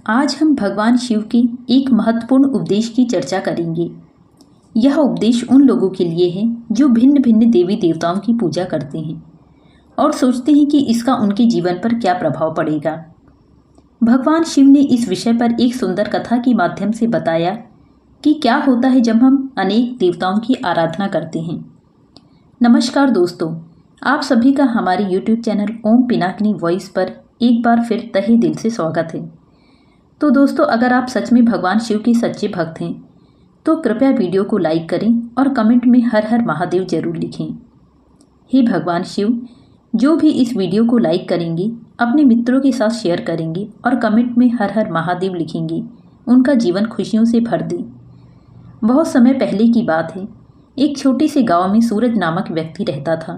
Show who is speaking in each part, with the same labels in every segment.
Speaker 1: आज हम भगवान शिव के एक महत्वपूर्ण उपदेश की चर्चा करेंगे। यह उपदेश उन लोगों के लिए है जो भिन्न भिन्न देवी देवताओं की पूजा करते हैं और सोचते हैं कि इसका उनके जीवन पर क्या प्रभाव पड़ेगा। भगवान शिव ने इस विषय पर एक सुंदर कथा के माध्यम से बताया कि क्या होता है जब हम अनेक देवताओं की आराधना करते हैं। नमस्कार दोस्तों, आप सभी का हमारे YouTube चैनल ओम पिनाकिनी वॉइस पर एक बार फिर तहे दिल से स्वागत है। तो दोस्तों, अगर आप सच में भगवान शिव के सच्चे भक्त हैं तो कृपया वीडियो को लाइक करें और कमेंट में हर हर महादेव जरूर लिखें। हे भगवान शिव, जो भी इस वीडियो को लाइक करेंगे, अपने मित्रों के साथ शेयर करेंगे और कमेंट में हर हर महादेव लिखेंगे, उनका जीवन खुशियों से भर दे। बहुत समय पहले की बात है। एक छोटे से गांव में सूरज नामक व्यक्ति रहता था।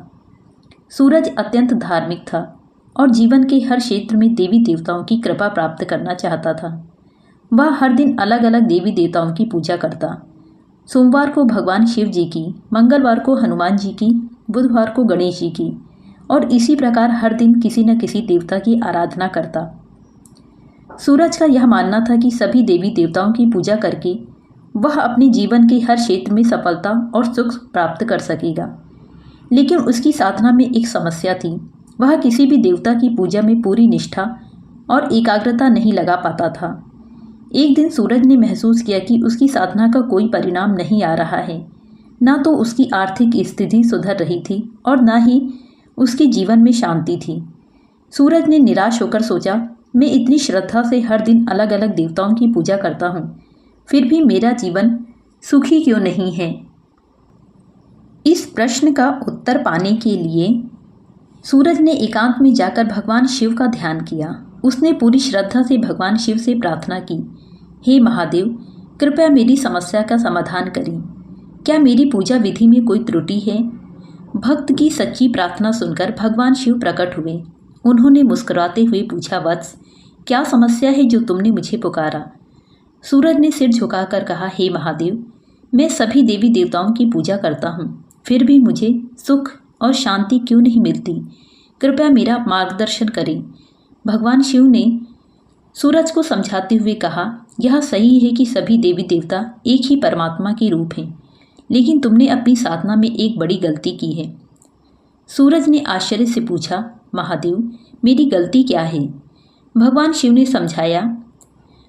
Speaker 1: सूरज अत्यंत धार्मिक था और जीवन के हर क्षेत्र में देवी देवताओं की कृपा प्राप्त करना चाहता था। वह हर दिन अलग अलग देवी देवताओं की पूजा करता। सोमवार को भगवान शिव जी की, मंगलवार को हनुमान जी की, बुधवार को गणेश जी की और इसी प्रकार हर दिन किसी न किसी देवता की आराधना करता। सूरज का यह मानना था कि सभी देवी देवताओं की पूजा करके वह अपने जीवन के हर क्षेत्र में सफलता और सुख प्राप्त कर सकेगा। लेकिन उसकी साधना में एक समस्या थी। वह किसी भी देवता की पूजा में पूरी निष्ठा और एकाग्रता नहीं लगा पाता था। एक दिन सूरज ने महसूस किया कि उसकी साधना का कोई परिणाम नहीं आ रहा है। ना तो उसकी आर्थिक स्थिति सुधर रही थी और ना ही उसके जीवन में शांति थी। सूरज ने निराश होकर सोचा, मैं इतनी श्रद्धा से हर दिन अलग अलग देवताओं की पूजा करता हूँ, फिर भी मेरा जीवन सुखी क्यों नहीं है। इस प्रश्न का उत्तर पाने के लिए सूरज ने एकांत में जाकर भगवान शिव का ध्यान किया। उसने पूरी श्रद्धा से भगवान शिव से प्रार्थना की, हे महादेव, कृपया मेरी समस्या का समाधान करें। क्या मेरी पूजा विधि में कोई त्रुटि है? भक्त की सच्ची प्रार्थना सुनकर भगवान शिव प्रकट हुए। उन्होंने मुस्कुराते हुए पूछा, वत्स, क्या समस्या है जो तुमने मुझे पुकारा? सूरज ने सिर झुकाकर कहा, हे महादेव, मैं सभी देवी देवताओं की पूजा करता हूँ, फिर भी मुझे सुख और शांति क्यों नहीं मिलती? कृपया मेरा मार्गदर्शन करें। भगवान शिव ने सूरज को समझाते हुए कहा, यह सही है कि सभी देवी देवता एक ही परमात्मा के रूप हैं, लेकिन तुमने अपनी साधना में एक बड़ी गलती की है। सूरज ने आश्चर्य से पूछा, महादेव, मेरी गलती क्या है? भगवान शिव ने समझाया,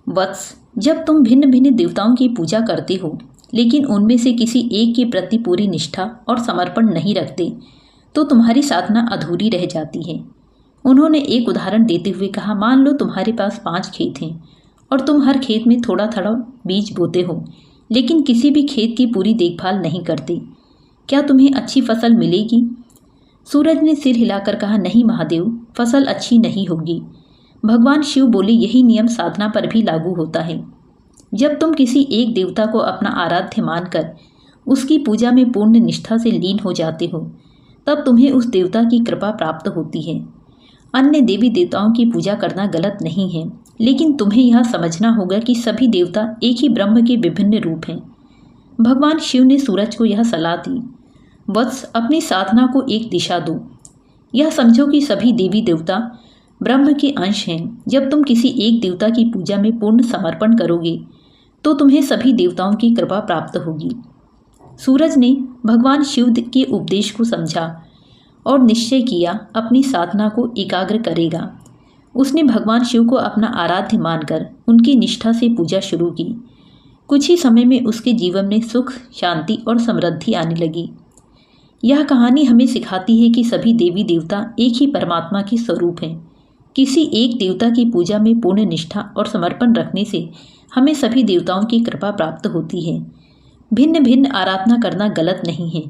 Speaker 1: वत्स, जब तुम भिन्न भिन्न देवताओं की पूजा करते हो लेकिन उनमें से किसी एक के प्रति पूरी निष्ठा और समर्पण नहीं रखते तो तुम्हारी साधना अधूरी रह जाती है। उन्होंने एक उदाहरण देते हुए कहा, मान लो तुम्हारे पास 5 खेत हैं और तुम हर खेत में थोड़ा थोड़ा बीज बोते हो, लेकिन किसी भी खेत की पूरी देखभाल नहीं करते। क्या तुम्हें अच्छी फसल मिलेगी? सूरज ने सिर हिलाकर कहा, नहीं महादेव, फसल अच्छी नहीं होगी। भगवान शिव बोले, यही नियम साधना पर भी लागू होता है। जब तुम किसी एक देवता को अपना आराध्य मानकर उसकी पूजा में पूर्ण निष्ठा से लीन हो जाते हो, तब तुम्हें उस देवता की कृपा प्राप्त होती है। अन्य देवी देवताओं की पूजा करना गलत नहीं है, लेकिन तुम्हें यह समझना होगा कि सभी देवता एक ही ब्रह्म के विभिन्न रूप हैं। भगवान शिव ने सूरज को यह सलाह दी, वत्स, अपनी साधना को एक दिशा दो। यह समझो कि सभी देवी देवता ब्रह्म के अंश हैं। जब तुम किसी एक देवता की पूजा में पूर्ण समर्पण करोगे तो तुम्हें सभी देवताओं की कृपा प्राप्त होगी। सूरज ने भगवान शिव के उपदेश को समझा और निश्चय किया अपनी साधना को एकाग्र करेगा। उसने भगवान शिव को अपना आराध्य मानकर उनकी निष्ठा से पूजा शुरू की। कुछ ही समय में उसके जीवन में सुख, शांति और समृद्धि आने लगी। यह कहानी हमें सिखाती है कि सभी देवी देवता एक ही परमात्मा के स्वरूप हैं। किसी एक देवता की पूजा में पूर्ण निष्ठा और समर्पण रखने से हमें सभी देवताओं की कृपा प्राप्त होती है। भिन्न भिन्न आराधना करना गलत नहीं है,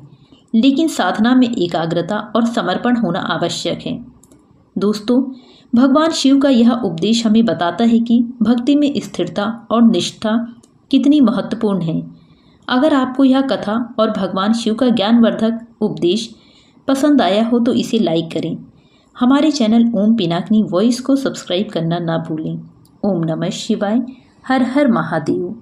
Speaker 1: लेकिन साधना में एकाग्रता और समर्पण होना आवश्यक है। दोस्तों, भगवान शिव का यह उपदेश हमें बताता है कि भक्ति में स्थिरता और निष्ठा कितनी महत्वपूर्ण है। अगर आपको यह कथा और भगवान शिव का ज्ञानवर्धक उपदेश पसंद आया हो तो इसे लाइक करें। हमारे चैनल ओम पिनाकिनी वॉइस को सब्सक्राइब करना ना भूलें। ओम नमः शिवाय। हर हर महादेव।